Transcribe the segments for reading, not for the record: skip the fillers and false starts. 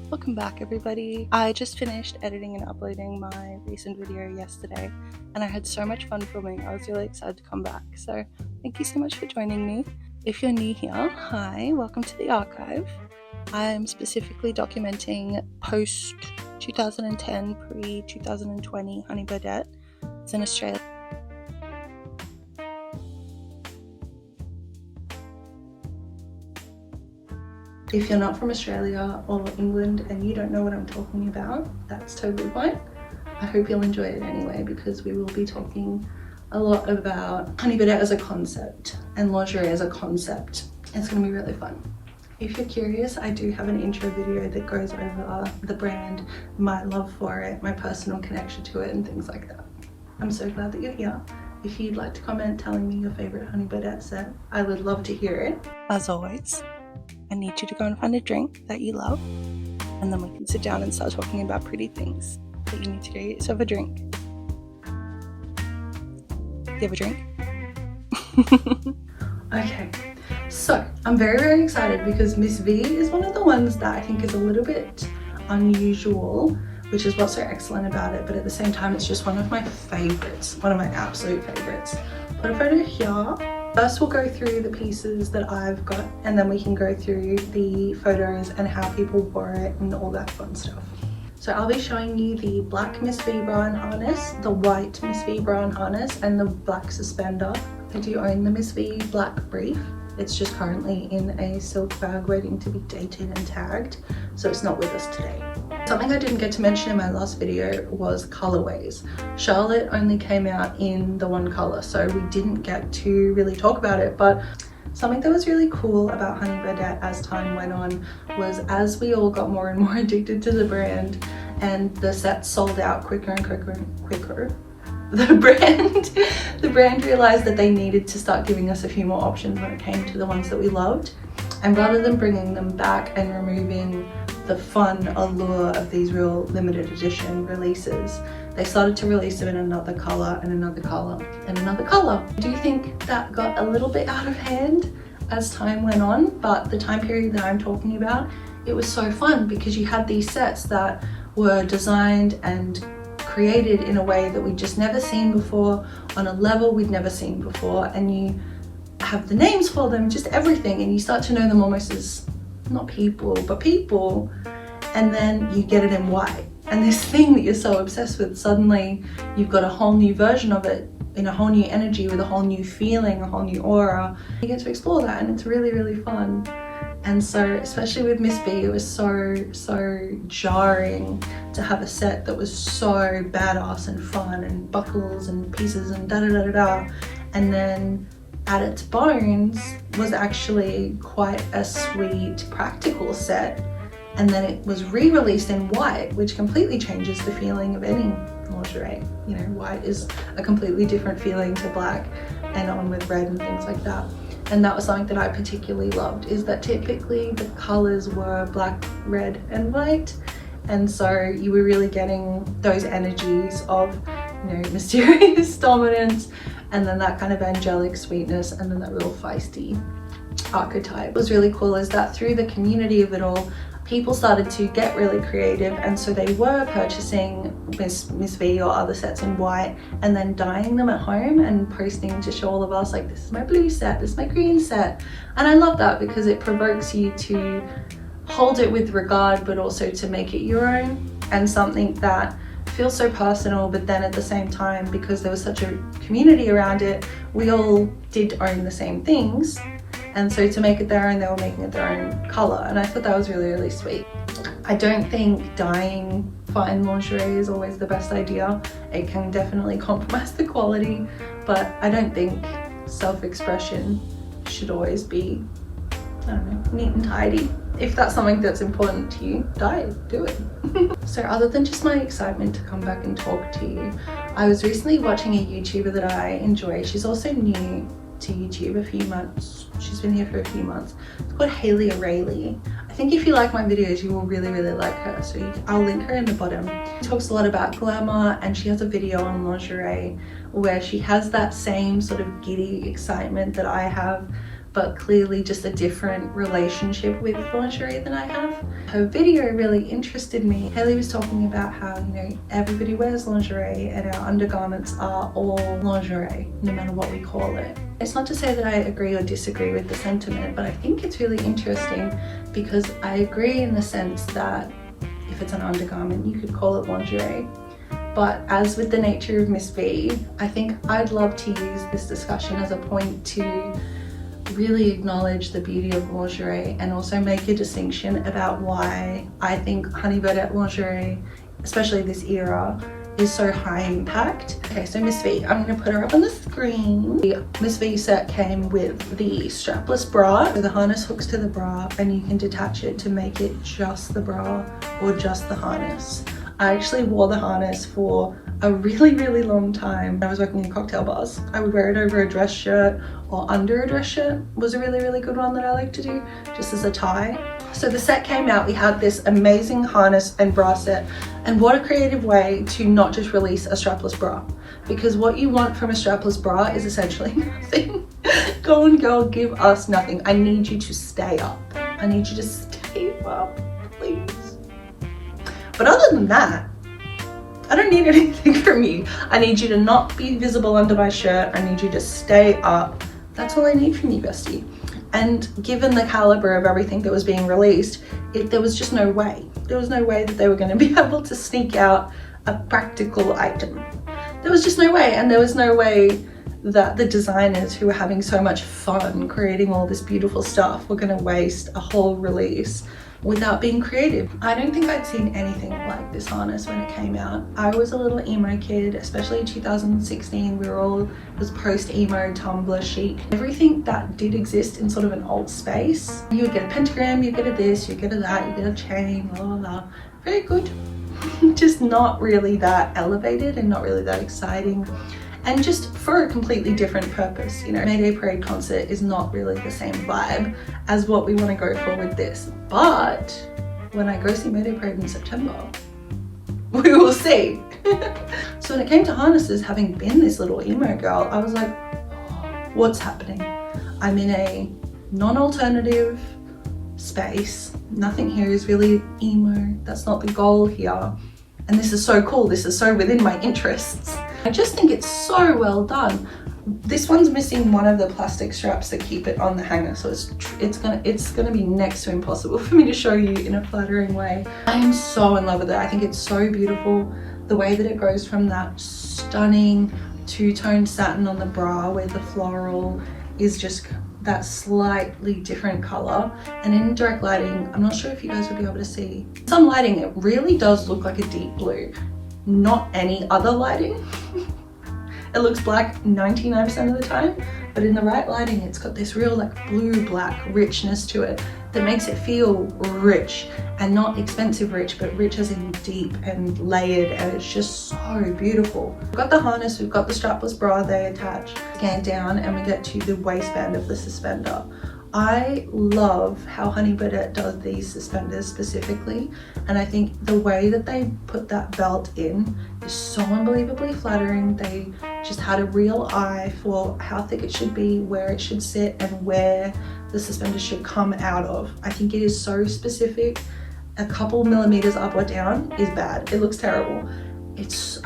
Welcome back everybody. I just finished editing and uploading my recent video yesterday and I had so much fun filming. I was really excited to come back, so thank you so much for joining me. If you're new here, hi, welcome to the archive. I'm specifically documenting post 2010, pre 2020 Honey Birdette. It's in Australia. If you're not from Australia or England and you don't know what I'm talking about, that's totally fine. I hope you'll enjoy it anyway, because we will be talking a lot about Honey Birdette as a concept and lingerie as a concept. It's going to be really fun. If you're curious, I do have an intro video that goes over the brand, my love for it, my personal connection to it and things like that. I'm so glad that you're here. If you'd like to comment telling me your favorite Honey Birdette set, I would love to hear it. As always, I need you to go and find a drink that you love, and then we can sit down and start talking about pretty things. But you need to go get yourself a drink. Do you have a drink? Okay, so I'm very excited because Miss V is one of the ones that I think is a little bit unusual, which is what's so excellent about it, but at the same time it's just one of my favorites, one of my absolute favorites. Put a photo here. First we'll go through the pieces that I've got, and then we can go through the photos and how people wore it and all that fun stuff. So I'll be showing you the black Miss V bra and harness, the white Miss V bra and harness, and the black suspender. I do own the Miss V black brief. It's just currently in a silk bag waiting to be dated and tagged, so it's not with us today. Something I didn't get to mention in my last video was colorways. Charlotte only came out in the one color, so we didn't get to really talk about it, but something that was really cool about Honey Birdette as time went on was, as we all got more and more addicted to the brand and the sets sold out quicker and quicker, the brand realized that they needed to start giving us a few more options when it came to the ones that we loved. And rather than bringing them back and removing the fun allure of these real limited edition releases, they started to release them in another color and another color and another color. I do think that got a little bit out of hand as time went on, but the time period that I'm talking about, it was so fun because you had these sets that were designed and created in a way that we'd just never seen before, on a level we'd never seen before, and you have the names for them, just everything, and you start to know them almost as not people but people, and then you get it in white, and this thing that you're so obsessed with, suddenly you've got a whole new version of it in a whole new energy with a whole new feeling, a whole new aura. You get to explore that, and it's really fun. And so especially with Miss V, it was so jarring to have a set that was so badass and fun and buckles and pieces and and then at its bones was actually quite a sweet practical set, and then it was re-released in white, which completely changes the feeling of any lingerie. You know, white is a completely different feeling to black and on with red and things like that. And that was something that I particularly loved, is that typically the colors were black, red and white, and so you were really getting those energies of, you know, mysterious dominance, and then that kind of angelic sweetness, and then that real feisty archetype. What was really cool is that through the community of it all, people started to get really creative, and so they were purchasing Miss V or other sets in white and then dyeing them at home and posting to show all of us, like, this is my blue set, this is my green set. And I love that because it provokes you to hold it with regard, but also to make it your own, and something that feels so personal, but then at the same time, because there was such a community around it, we all did own the same things, and so to make it their own, they were making it their own color, and I thought that was really sweet. I don't think dyeing fine lingerie is always the best idea. It can definitely compromise the quality, but I don't think self-expression should always be, I don't know, neat and tidy. If that's something that's important to you, dye it, do it. So other than just my excitement to come back and talk to you, I was recently watching a YouTuber that I enjoy. She's also new to YouTube, a few months. She's been here for a few months. It's called Hayley O'Reilly. I think if you like my videos, you will really like her. So I'll link her in the bottom. She talks a lot about glamour, and she has a video on lingerie where she has that same sort of giddy excitement that I have, but clearly just a different relationship with lingerie than I have. Her video really interested me. Hayley was talking about how, you know, everybody wears lingerie and our undergarments are all lingerie, no matter what we call it. It's not to say that I agree or disagree with the sentiment, but I think it's really interesting because I agree in the sense that if it's an undergarment, you could call it lingerie. But as with the nature of Miss V, I think I'd love to use this discussion as a point to really acknowledge the beauty of lingerie and also make a distinction about why I think Honey Birdette lingerie, especially this era, is so high impact. Okay, so Miss V, I'm gonna put her up on the screen. The Miss V set came with the strapless bra. So the harness hooks to the bra and you can detach it to make it just the bra or just the harness. I actually wore the harness for a really, really long time. I was working in cocktail bars. I would wear it over a dress shirt or under a dress shirt was a really, really good one that I like to do, just as a tie. So the set came out, we had this amazing harness and bra set, and what a creative way to not just release a strapless bra, because what you want from a strapless bra is essentially nothing. Go on girl, give us nothing. I need you to stay up. I need you to stay up, please. But other than that, I don't need anything from you. I need you to not be visible under my shirt. I need you to stay up. That's all I need from you, bestie. And given the caliber of everything that was being released, there was just no way. There was no way that they were going to be able to sneak out a practical item. There was just no way, and there was no way that the designers who were having so much fun creating all this beautiful stuff were going to waste a whole release without being creative. I don't think I'd seen anything like this harness when it came out. I was a little emo kid, especially in 2016. We were all, it was post-emo, Tumblr chic. Everything that did exist in sort of an old space. You would get a pentagram, you get a this, you get a that, you get a chain, blah, blah, blah. Very good. Just not really that elevated and not really that exciting. And just for a completely different purpose. You know, Mayday Parade concert is not really the same vibe as what we want to go for with this. But when I go see Mayday Parade in September, we will see. So when it came to harnesses, having been this little emo girl, I was like, what's happening? I'm in a non-alternative space. Nothing here is really emo. That's not the goal here. And this is so cool. This is so within my interests. I just think it's so well done. This one's missing one of the plastic straps that keep it on the hanger, so it's gonna be next to impossible for me to show you in a flattering way. I am so in love with it. I think it's so beautiful. The way that it goes from that stunning two-tone satin on the bra where the floral is just that slightly different color, and in direct lighting, I'm not sure if you guys will be able to see. Some lighting, it really does look like a deep blue. Not any other lighting. It looks black 99% of the time, but in the right lighting, it's got this real like blue-black richness to it that makes it feel rich, and not expensive rich, but rich as in deep and layered, and it's just so beautiful. We've got the harness, we've got the strapless bra they attach, scan down, and we get to the waistband of the suspender. I love how Honey Birdette does these suspenders specifically, and I think the way that they put that belt in is so unbelievably flattering. They just had a real eye for how thick it should be, where it should sit, and where the suspenders should come out of. I think it is so specific. A couple millimeters up or down is bad. It looks terrible. It's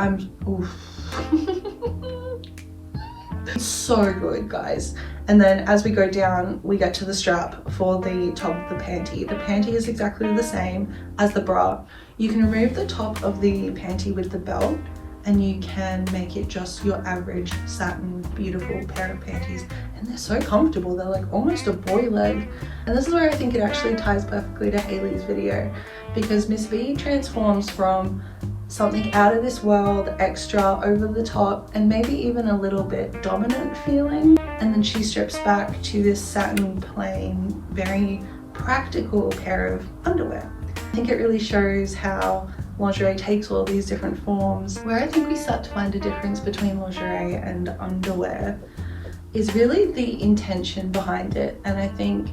so good, guys. And then as we go down, we get to the strap for the top of the panty. The panty is exactly the same as the bra. You can remove the top of the panty with the belt, and you can make it just your average satin, beautiful pair of panties. And they're so comfortable. They're like almost a boy leg. And this is where I think it actually ties perfectly to Hayley's video, because Miss V transforms from something out of this world, extra, over the top, and maybe even a little bit dominant feeling. And then she strips back to this satin, plain, very practical pair of underwear. I think it really shows how lingerie takes all these different forms. Where I think we start to find a difference between lingerie and underwear is really the intention behind it. And I think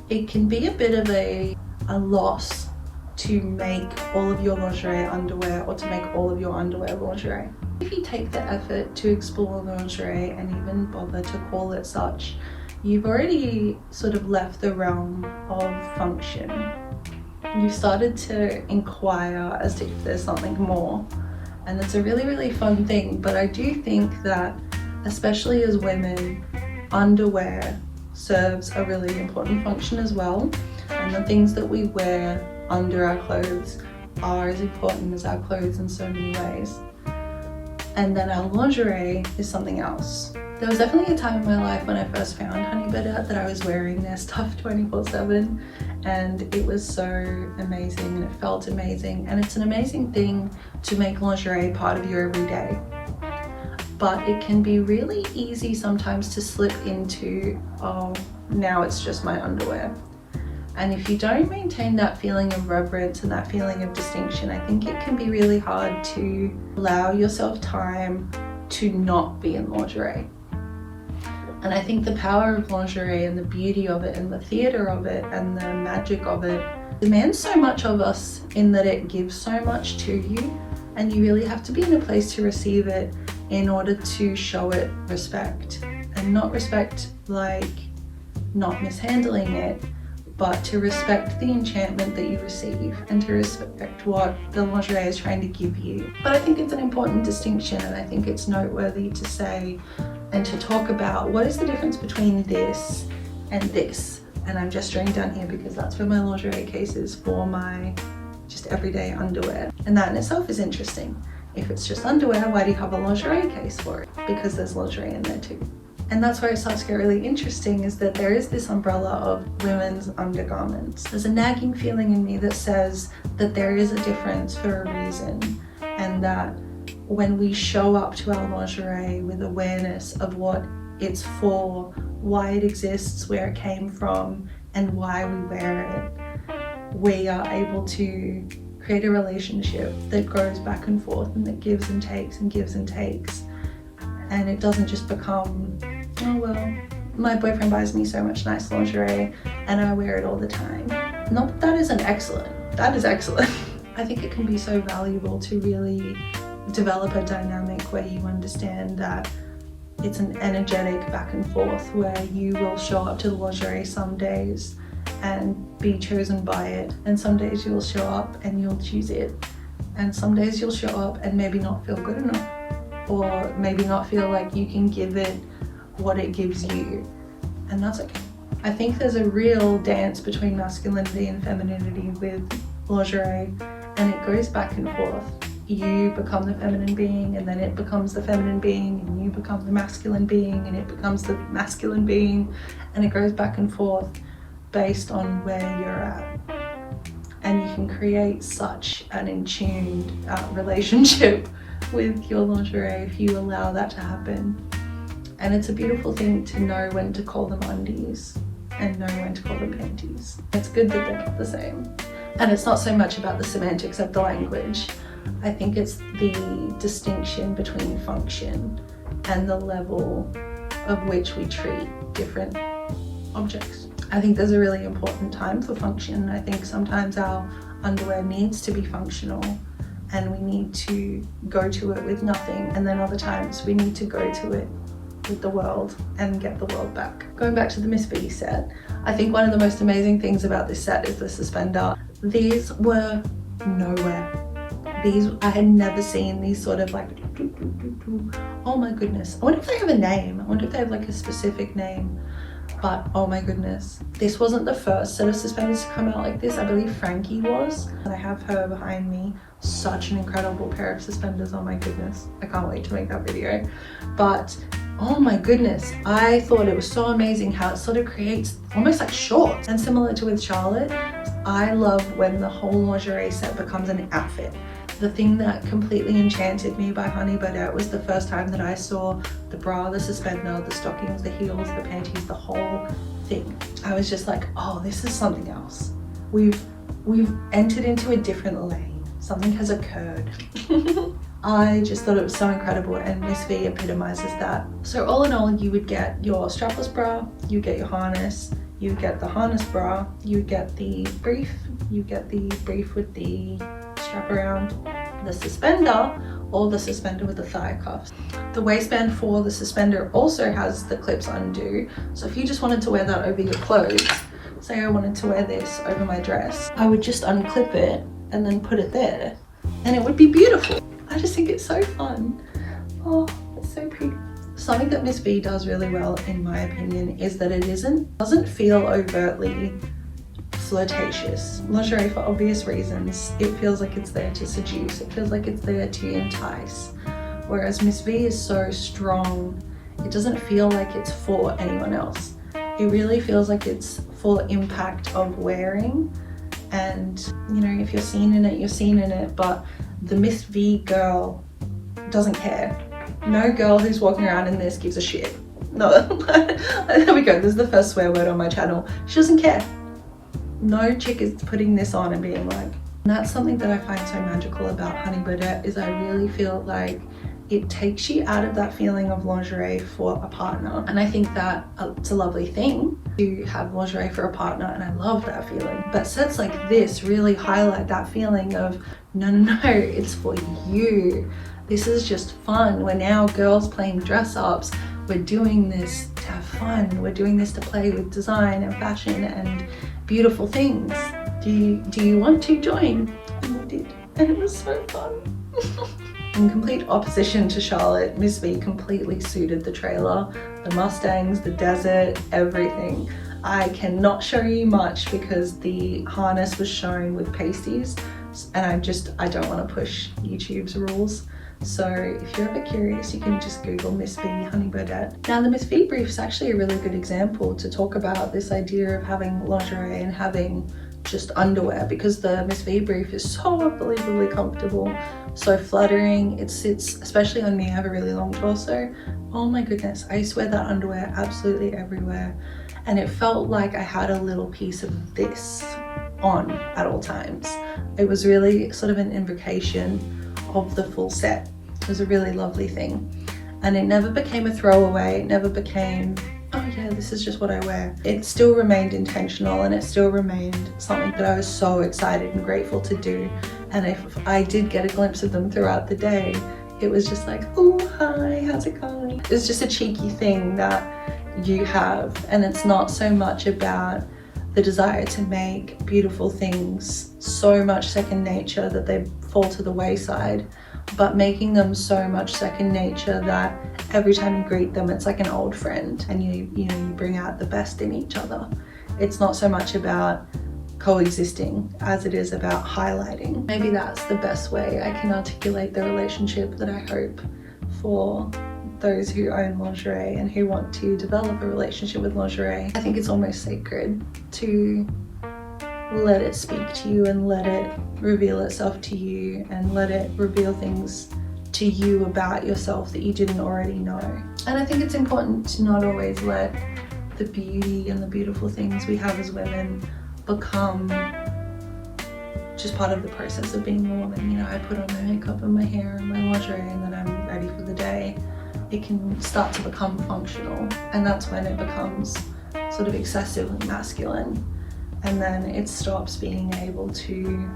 it can be a bit of a loss to make all of your lingerie underwear, or to make all of your underwear lingerie. If you take the effort to explore lingerie and even bother to call it such, you've already sort of left the realm of function. You've started to inquire as to if there's something more, and it's a really, really fun thing. But I do think that, especially as women, underwear serves a really important function as well, and the things that we wear under our clothes are as important as our clothes in so many ways. And then our lingerie is something else. There was definitely a time in my life when I first found Honey Birdette that I was wearing their stuff 24/7, and it was so amazing and it felt amazing, and it's an amazing thing to make lingerie part of your everyday. But it can be really easy sometimes to slip into, oh, now it's just my underwear. And if you don't maintain that feeling of reverence and that feeling of distinction, I think it can be really hard to allow yourself time to not be in lingerie. And I think the power of lingerie and the beauty of it and the theatre of it and the magic of it demands so much of us, in that it gives so much to you, and you really have to be in a place to receive it in order to show it respect. And not respect like not mishandling it, but to respect the enchantment that you receive and to respect what the lingerie is trying to give you. But I think it's an important distinction, and I think it's noteworthy to say and to talk about what is the difference between this and this. And I'm gesturing down here because that's where my lingerie case is for my just everyday underwear. And that in itself is interesting. If it's just underwear, why do you have a lingerie case for it? Because there's lingerie in there too. And that's where it starts to get really interesting, is that there is this umbrella of women's undergarments. There's a nagging feeling in me that says that there is a difference for a reason, and that when we show up to our lingerie with awareness of what it's for, why it exists, where it came from, and why we wear it, we are able to create a relationship that goes back and forth and that gives and takes and gives and takes. And it doesn't just become, oh well, my boyfriend buys me so much nice lingerie and I wear it all the time. Not that that isn't excellent, that is excellent. I think it can be so valuable to really develop a dynamic where you understand that it's an energetic back and forth, where you will show up to the lingerie some days and be chosen by it, and some days you'll show up and you'll choose it, and some days you'll show up and maybe not feel good enough, or maybe not feel like you can give it what it gives you, and that's okay. I think there's a real dance between masculinity and femininity with lingerie, and it goes back and forth. You become the feminine being, and then it becomes the feminine being, and you become the masculine being, and it becomes the masculine being, and it goes back and forth based on where you're at. And you can create such an in-tuned relationship with your lingerie if you allow that to happen. And it's a beautiful thing to know when to call them undies and know when to call them panties. It's good that they're the same. And it's not so much about the semantics of the language. I think it's the distinction between function and the level of which we treat different objects. I think there's a really important time for function. I think sometimes our underwear needs to be functional and we need to go to it with nothing, and then other times we need to go to it with the world and get the world back. Going back to the Miss V set, I think one of the most amazing things about this set is the suspender. These were nowhere. I had never seen these sort of like, oh my goodness. I wonder if they have a name. I wonder if they have like a specific name. But oh my goodness, this wasn't the first set of suspenders to come out like this. I believe Frankie was. And I have her behind me. Such an incredible pair of suspenders, oh my goodness. I can't wait to make that video. But oh my goodness, I thought it was so amazing how it sort of creates almost like shorts. And similar to with Charlotte, I love when the whole lingerie set becomes an outfit. The thing that completely enchanted me by Honey Birdette was the first time that I saw the bra, the suspender, the stockings, the heels, the panties, the whole thing. I was just like, oh, this is something else. We've entered into a different lane. Something has occurred. I just thought it was so incredible, and Miss V epitomizes that. So all in all, you would get your strapless bra, you get your harness, you get the harness bra, you get the brief, you get the brief with the strap around, the suspender or the suspender with the thigh cuffs. The waistband for the suspender also has the clips undo, so if you just wanted to wear that over your clothes, say I wanted to wear this over my dress, I would just unclip it and then put it there and it would be beautiful. I just think it's so fun. Oh, it's so pretty. Something that Miss V does really well, in my opinion, is that it doesn't feel overtly flirtatious. Lingerie, for obvious reasons, it feels like it's there to seduce. It feels like it's there to entice. Whereas Miss V is so strong, it doesn't feel like it's for anyone else. It really feels like it's full impact of wearing. And you know, if you're seen in it, you're seen in it, but the Miss V girl doesn't care. No girl who's walking around in this gives a shit. No, there we go, this is the first swear word on my channel. She doesn't care. No chick is putting this on and being like, and that's something that I find so magical about Honey Birdette, is I really feel like it takes you out of that feeling of lingerie for a partner. And I think that it's a lovely thing to have lingerie for a partner, and I love that feeling. But sets like this really highlight that feeling of, no, it's for you. This is just fun. We're now girls playing dress ups. We're doing this to have fun. We're doing this to play with design and fashion and beautiful things. Do you want to join? And we did, and it was so fun. In complete opposition to Charlotte, Miss V completely suited the trailer, the Mustangs, the desert, everything. I cannot show you much because the harness was shown with pasties, and I don't want to push YouTube's rules. So if you're ever curious, you can just Google Miss V Honey Birdette. Now the Miss V brief is actually a really good example to talk about this idea of having lingerie and having just underwear, because the Miss V brief is so unbelievably comfortable, so flattering. It sits, especially on me, I have a really long torso. Oh my goodness, I used to wear that underwear absolutely everywhere, and it felt like I had a little piece of this on at all times. It was really sort of an invocation of the full set. It was a really lovely thing, and it never became a throwaway. It never became, oh yeah, this is just what I wear. It still remained intentional, and it still remained something that I was so excited and grateful to do. And if I did get a glimpse of them throughout the day, it was just like, oh hi, how's it going? It's just a cheeky thing that you have, and it's not so much about the desire to make beautiful things so much second nature that they fall to the wayside, but making them so much second nature that every time you greet them, it's like an old friend, and you bring out the best in each other. It's not so much about coexisting as it is about highlighting. Maybe that's the best way I can articulate the relationship that I hope for those who own lingerie and who want to develop a relationship with lingerie. I think it's almost sacred to let it speak to you and let it reveal itself to you and let it reveal things to you about yourself that you didn't already know. And I think it's important to not always let the beauty and the beautiful things we have as women become just part of the process of being a woman. You know, I put on my makeup and my hair and my lingerie and then I'm ready for the day. It can start to become functional, and that's when it becomes sort of excessively masculine, and then it stops being able to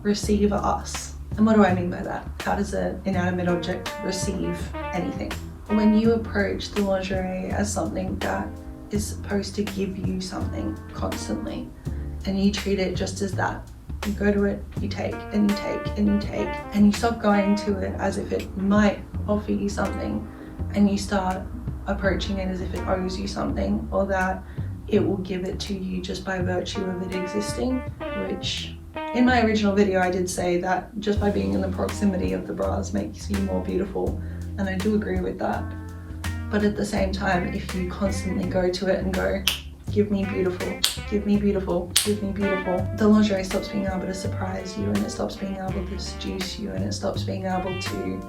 receive us. And what do I mean by that? How does an inanimate object receive anything? When you approach the lingerie as something that is supposed to give you something constantly, and you treat it just as that, you go to it, you take, and you take, and you take, and you stop going to it as if it might offer you something, and you start approaching it as if it owes you something, or that it will give it to you just by virtue of it existing, which in my original video I did say that just by being in the proximity of the bras makes you more beautiful, and I do agree with that. But at the same time, if you constantly go to it and go, give me beautiful, give me beautiful, give me beautiful, the lingerie stops being able to surprise you, and it stops being able to seduce you, and it stops being able to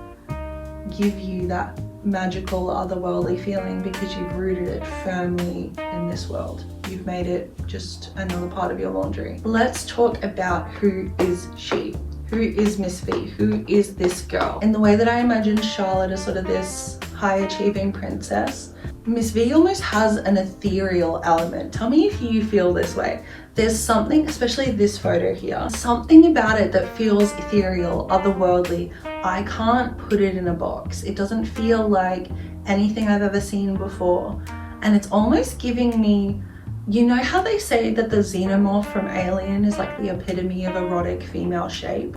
give you that magical otherworldly feeling, because you've rooted it firmly in this world. You've made it just another part of your laundry. Let's talk about who is she? Who is Miss V? Who is this girl? In the way that I imagine Charlotte as sort of this high achieving princess, Miss V almost has an ethereal element. Tell me if you feel this way. There's something, especially this photo here, something about it that feels ethereal, otherworldly. I can't put it in a box. It doesn't feel like anything I've ever seen before. And it's almost giving me, you know how they say that the xenomorph from Alien is like the epitome of erotic female shape?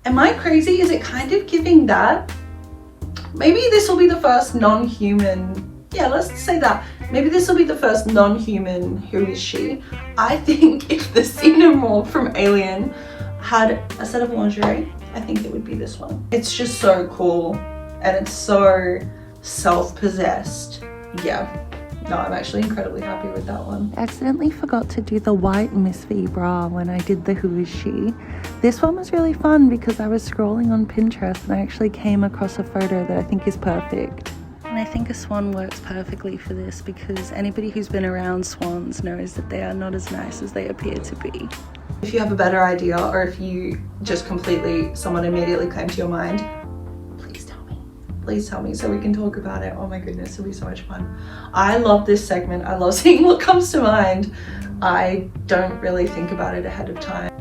Am I crazy? Is it kind of giving that? Maybe this will be the first non-human, yeah, let's say that. Maybe this will be the first non-human who is she. I think if the xenomorph from Alien had a set of lingerie, I think it would be this one. It's just so cool and it's so self-possessed. Yeah. No, I'm actually incredibly happy with that one. I accidentally forgot to do the white Miss V bra when I did the Who Is She. This one was really fun because I was scrolling on Pinterest and I actually came across a photo that I think is perfect. And I think a swan works perfectly for this because anybody who's been around swans knows that they are not as nice as they appear to be. If you have a better idea or if you just someone immediately came to your mind, please tell me so we can talk about it. Oh my goodness, it'll be so much fun. I love this segment. I love seeing what comes to mind. I don't really think about it ahead of time.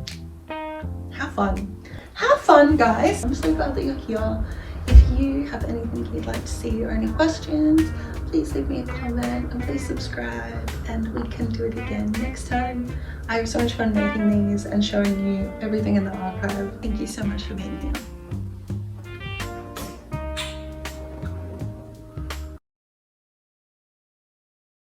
Have fun. Have fun, guys. I'm so glad that you're here. If you have anything you'd like to see or any questions, please leave me a comment and please subscribe and we can do it again next time. I have so much fun making these and showing you everything in the archive. Thank you so much for being here.